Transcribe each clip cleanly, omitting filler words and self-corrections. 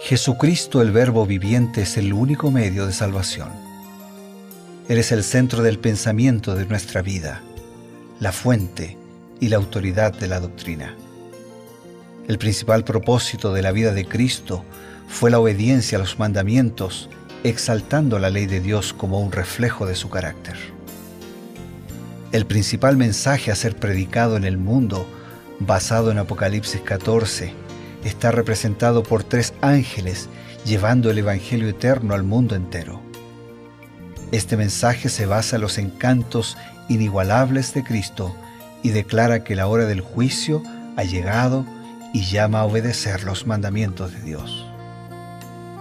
Jesucristo, el Verbo viviente, es el único medio de salvación. Él es el centro del pensamiento de nuestra vida, la fuente y la autoridad de la doctrina. El principal propósito de la vida de Cristo fue la obediencia a los mandamientos, exaltando la ley de Dios como un reflejo de su carácter. El principal mensaje a ser predicado en el mundo, basado en Apocalipsis 14, está representado por 3 ángeles llevando el Evangelio eterno al mundo entero. Este mensaje se basa en los encantos inigualables de Cristo y declara que la hora del juicio ha llegado y llama a obedecer los mandamientos de Dios.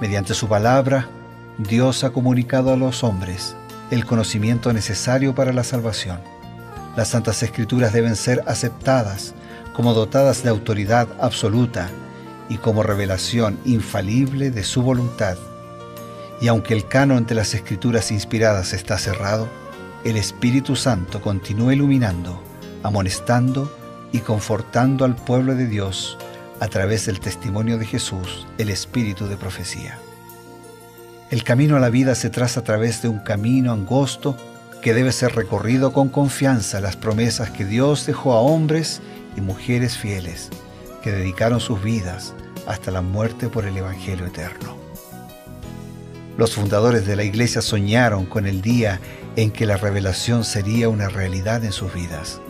Mediante su palabra, Dios ha comunicado a los hombres el conocimiento necesario para la salvación. Las Santas Escrituras deben ser aceptadas como dotadas de autoridad absoluta y como revelación infalible de su voluntad. Y aunque el canon de las Escrituras inspiradas está cerrado, el Espíritu Santo continúa iluminando, amonestando y confortando al pueblo de Dios a través del testimonio de Jesús, el Espíritu de profecía. El camino a la vida se traza a través de un camino angosto que debe ser recorrido con confianza en las promesas que Dios dejó a hombres y mujeres fieles que dedicaron sus vidas hasta la muerte por el Evangelio eterno. Los fundadores de la Iglesia soñaron con el día en que la revelación sería una realidad en sus vidas.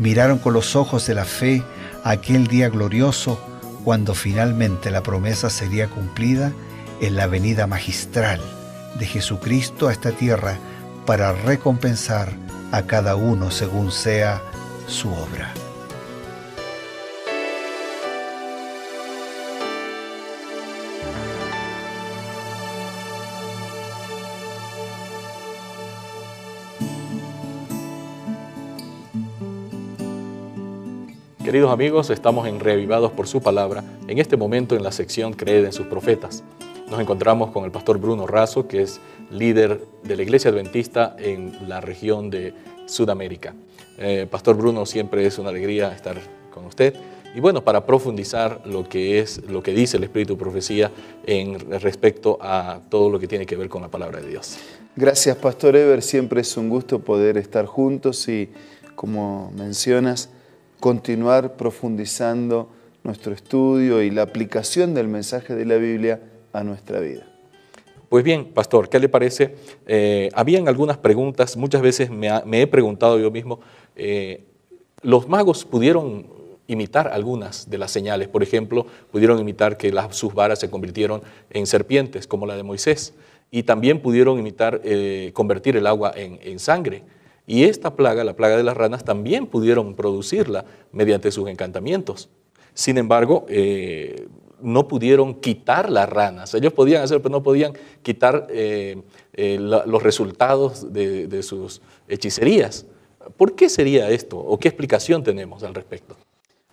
Miraron con los ojos de la fe aquel día glorioso cuando finalmente la promesa sería cumplida en la venida magistral de Jesucristo a esta tierra para recompensar a cada uno según sea su obra. Queridos amigos, estamos en Reavivados por su palabra, en este momento en la sección Creed en sus profetas. Nos encontramos con el pastor Bruno Razo, que es líder de la Iglesia Adventista en la región de Sudamérica. Pastor Bruno, siempre es una alegría estar con usted. Y bueno, para profundizar lo que dice el Espíritu de Profecía en respecto a todo lo que tiene que ver con la palabra de Dios. Gracias, Pastor Ever. Siempre es un gusto poder estar juntos y, como mencionas, continuar profundizando nuestro estudio y la aplicación del mensaje de la Biblia a nuestra vida. Pues bien, pastor, ¿qué le parece? Habían algunas preguntas, muchas veces me he preguntado yo mismo, ¿los magos pudieron imitar algunas de las señales? Por ejemplo, pudieron imitar que sus varas se convirtieron en serpientes, como la de Moisés, y también pudieron imitar convertir el agua en sangre. Y esta plaga, la plaga de las ranas, también pudieron producirla mediante sus encantamientos. Sin embargo, no pudieron quitar las ranas. Ellos podían hacer, pero no podían quitar los resultados de sus hechicerías. ¿Por qué sería esto? ¿O qué explicación tenemos al respecto?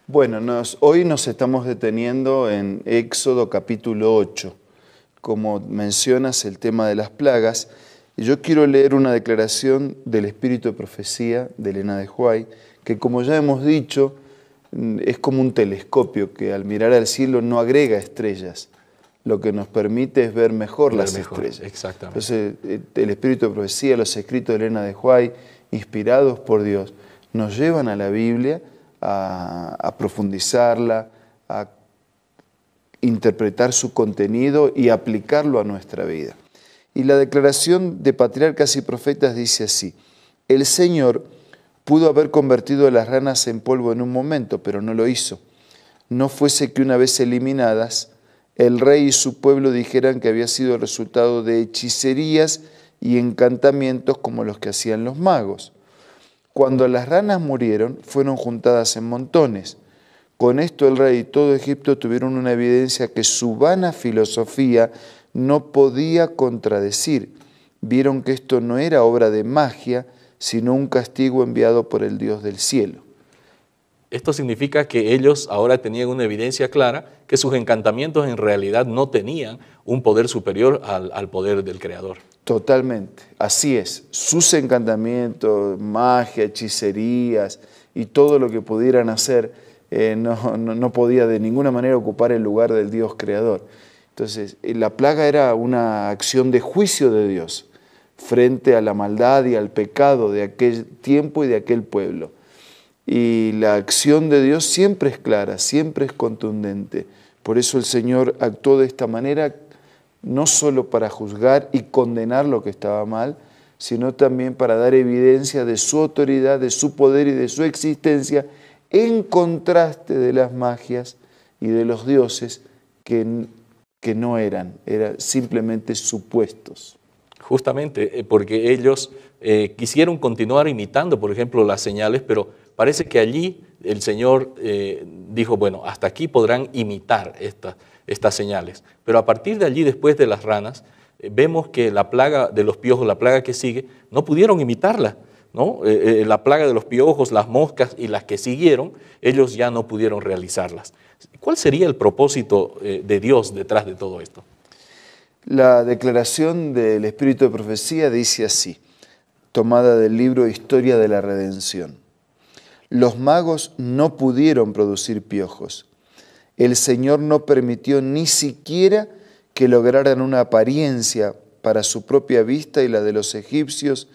Bueno, hoy nos estamos deteniendo en Éxodo capítulo 8. Como mencionas, el tema de las plagas. Y yo quiero leer una declaración del Espíritu de Profecía de Elena de White, que, como ya hemos dicho, es como un telescopio que al mirar al cielo no agrega estrellas. Lo que nos permite es ver mejor las estrellas. Exactamente. Entonces, el Espíritu de Profecía, los escritos de Elena de White, inspirados por Dios, nos llevan a la Biblia a profundizarla, a interpretar su contenido y aplicarlo a nuestra vida. Y la declaración de Patriarcas y Profetas dice así: el Señor pudo haber convertido a las ranas en polvo en un momento, pero no lo hizo. No fuese que una vez eliminadas, el rey y su pueblo dijeran que había sido el resultado de hechicerías y encantamientos como los que hacían los magos. Cuando las ranas murieron, fueron juntadas en montones. Con esto el rey y todo Egipto tuvieron una evidencia que su vana filosofía no podía contradecir. Vieron que esto no era obra de magia, sino un castigo enviado por el Dios del cielo. Esto significa que ellos ahora tenían una evidencia clara que sus encantamientos en realidad no tenían un poder superior al poder del Creador. Totalmente, así es. Sus encantamientos, magia, hechicerías y todo lo que pudieran hacer no podía de ninguna manera ocupar el lugar del Dios creador. Entonces, la plaga era una acción de juicio de Dios frente a la maldad y al pecado de aquel tiempo y de aquel pueblo. Y la acción de Dios siempre es clara, siempre es contundente. Por eso el Señor actuó de esta manera, no solo para juzgar y condenar lo que estaba mal, sino también para dar evidencia de su autoridad, de su poder y de su existencia, en contraste de las magias y de los dioses que no eran simplemente supuestos. Justamente porque ellos quisieron continuar imitando, por ejemplo, las señales, pero parece que allí el Señor dijo, bueno, hasta aquí podrán imitar estas señales. Pero a partir de allí, después de las ranas, vemos que la plaga de los piojos, la plaga que sigue, no pudieron imitarla, ¿no? La plaga de los piojos, las moscas y las que siguieron, ellos ya no pudieron realizarlas. ¿Cuál sería el propósito de Dios detrás de todo esto? La declaración del Espíritu de Profecía dice así, tomada del libro Historia de la Redención. Los magos no pudieron producir piojos. El Señor no permitió ni siquiera que lograran una apariencia para su propia vista y la de los egipcios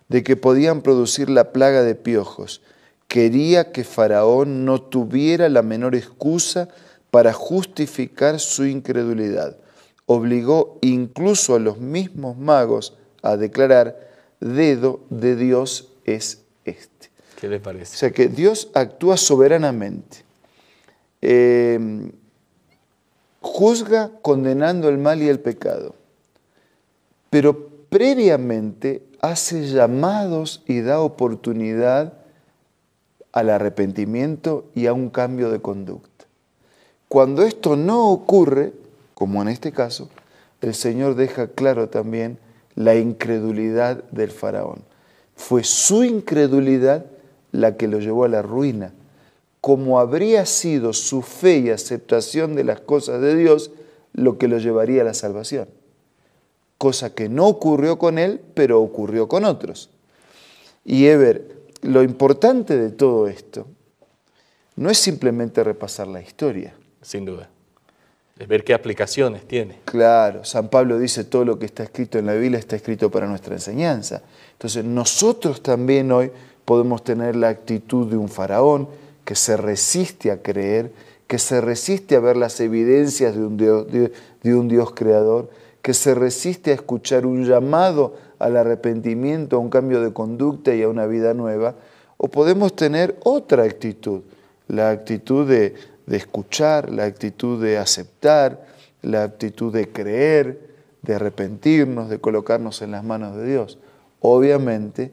de que podían producir la plaga de piojos. Quería que Faraón no tuviera la menor excusa para justificar su incredulidad. Obligó incluso a los mismos magos a declarar, dedo de Dios es este. ¿Qué le parece? O sea que Dios actúa soberanamente. Juzga condenando el mal y el pecado, pero previamente hace llamados y da oportunidad al arrepentimiento y a un cambio de conducta. Cuando esto no ocurre, como en este caso, el Señor deja claro también la incredulidad del faraón. Fue su incredulidad la que lo llevó a la ruina. Como habría sido su fe y aceptación de las cosas de Dios lo que lo llevaría a la salvación. Cosa que no ocurrió con él, pero ocurrió con otros. Y lo importante de todo esto no es simplemente repasar la historia. Sin duda. Es ver qué aplicaciones tiene. Claro, San Pablo dice todo lo que está escrito en la Biblia está escrito para nuestra enseñanza. Entonces nosotros también hoy podemos tener la actitud de un faraón que se resiste a creer, que se resiste a ver las evidencias de un Dios creador, que se resiste a escuchar un llamado al arrepentimiento, a un cambio de conducta y a una vida nueva. O podemos tener otra actitud, la actitud de escuchar, la actitud de aceptar, la actitud de creer, de arrepentirnos, de colocarnos en las manos de Dios. Obviamente,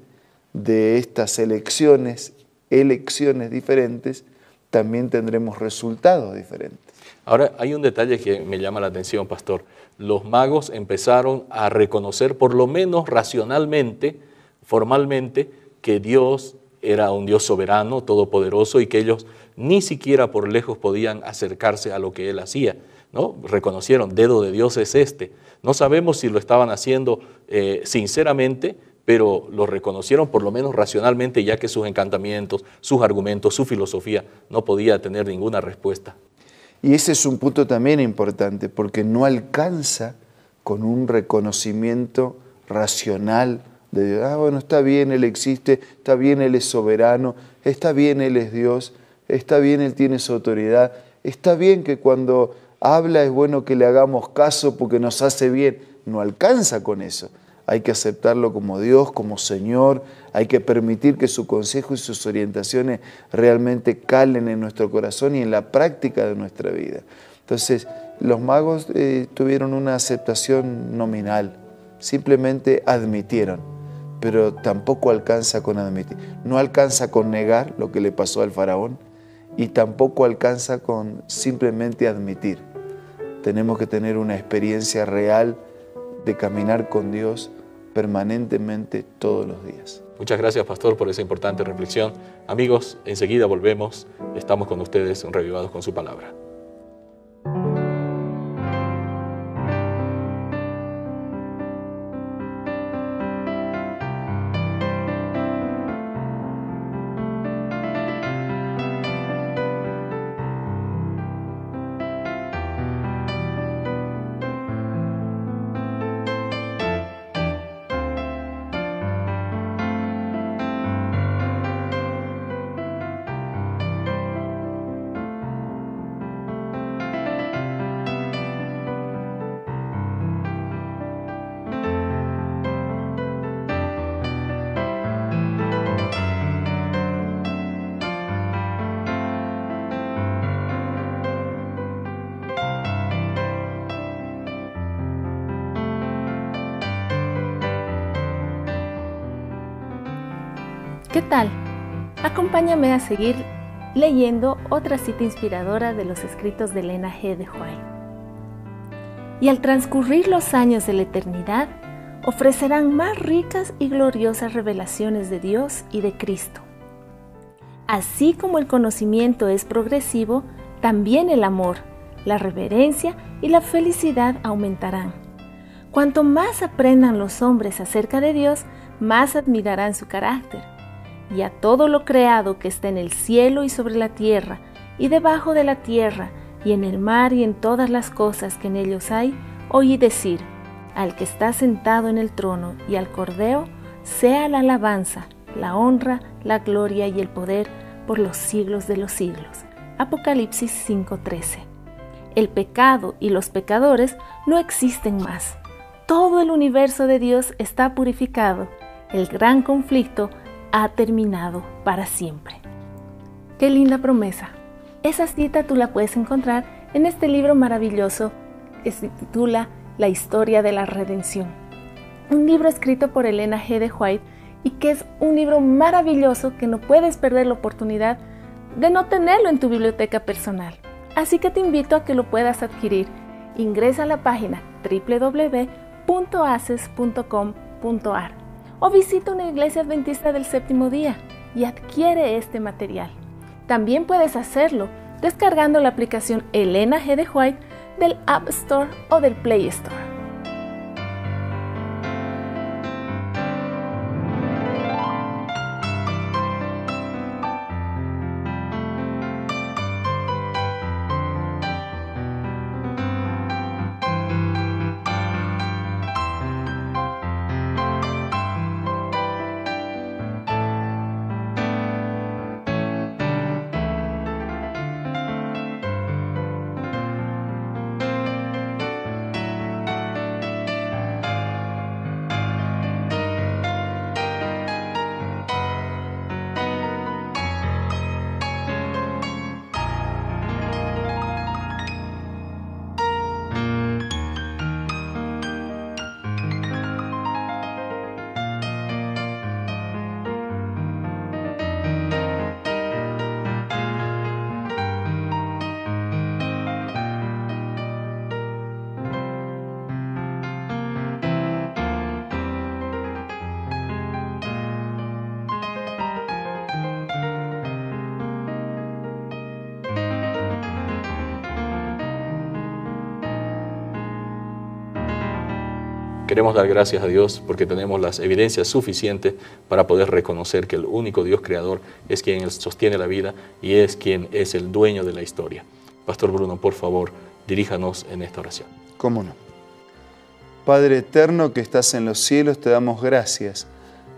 de estas elecciones diferentes, también tendremos resultados diferentes. Ahora, hay un detalle que me llama la atención, pastor. Los magos empezaron a reconocer, por lo menos racionalmente, formalmente, que Dios era un Dios soberano, todopoderoso, y que ellos ni siquiera por lejos podían acercarse a lo que Él hacía, ¿no? Reconocieron, dedo de Dios es este. No sabemos si lo estaban haciendo sinceramente, pero lo reconocieron por lo menos racionalmente, ya que sus encantamientos, sus argumentos, su filosofía no podía tener ninguna respuesta. Y ese es un punto también importante, porque no alcanza con un reconocimiento racional de Dios. Bueno, está bien, Él existe, está bien, Él es soberano, está bien, Él es Dios, está bien, Él tiene su autoridad, está bien que cuando habla es bueno que le hagamos caso porque nos hace bien. No alcanza con eso. Hay que aceptarlo como Dios, como Señor, hay que permitir que su consejo y sus orientaciones realmente calen en nuestro corazón y en la práctica de nuestra vida. Entonces, los magos tuvieron una aceptación nominal, simplemente admitieron, pero tampoco alcanza con admitir. No alcanza con negar lo que le pasó al faraón y tampoco alcanza con simplemente admitir. Tenemos que tener una experiencia real de caminar con Dios permanentemente todos los días. Muchas gracias, pastor, por esa importante reflexión. Amigos, enseguida volvemos. Estamos con ustedes revivados con su palabra. ¿Qué tal? Acompáñame a seguir leyendo otra cita inspiradora de los escritos de Elena G. de White. Y al transcurrir los años de la eternidad, ofrecerán más ricas y gloriosas revelaciones de Dios y de Cristo. Así como el conocimiento es progresivo, también el amor, la reverencia y la felicidad aumentarán. Cuanto más aprendan los hombres acerca de Dios, más admirarán su carácter. Y a todo lo creado que está en el cielo y sobre la tierra, y debajo de la tierra, y en el mar y en todas las cosas que en ellos hay, oí decir: al que está sentado en el trono y al Cordero, sea la alabanza, la honra, la gloria y el poder por los siglos de los siglos. Apocalipsis 5:13. El pecado y los pecadores no existen más. Todo el universo de Dios está purificado. El gran conflicto ha terminado para siempre. ¡Qué linda promesa! Esa cita tú la puedes encontrar en este libro maravilloso que se titula La historia de la redención. Un libro escrito por Elena G. de White y que es un libro maravilloso que no puedes perder la oportunidad de no tenerlo en tu biblioteca personal. Así que te invito a que lo puedas adquirir. Ingresa a la página www.aces.com.ar o visita una iglesia adventista del séptimo día y adquiere este material. También puedes hacerlo descargando la aplicación Elena G. de White del App Store o del Play Store. Queremos dar gracias a Dios porque tenemos las evidencias suficientes para poder reconocer que el único Dios creador es quien sostiene la vida y es quien es el dueño de la historia. Pastor Bruno, por favor, diríjanos en esta oración. ¿Cómo no? Padre eterno que estás en los cielos, te damos gracias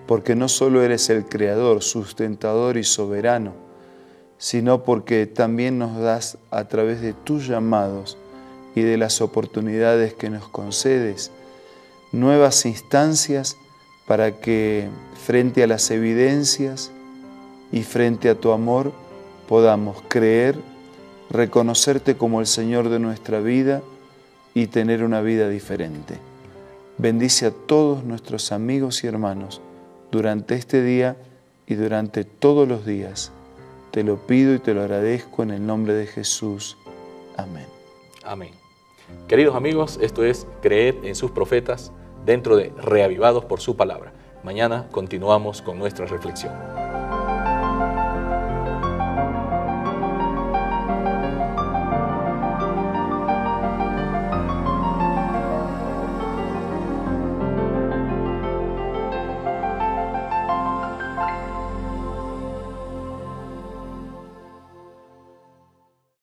porque no solo eres el creador, sustentador y soberano, sino porque también nos das a través de tus llamados y de las oportunidades que nos concedes nuevas instancias para que frente a las evidencias y frente a tu amor podamos creer, reconocerte como el Señor de nuestra vida y tener una vida diferente. Bendice a todos nuestros amigos y hermanos durante este día y durante todos los días. Te lo pido y te lo agradezco en el nombre de Jesús. Amén. Amén. Queridos amigos, esto es Creed en sus profetas, dentro de Reavivados por su palabra. Mañana continuamos con nuestra reflexión.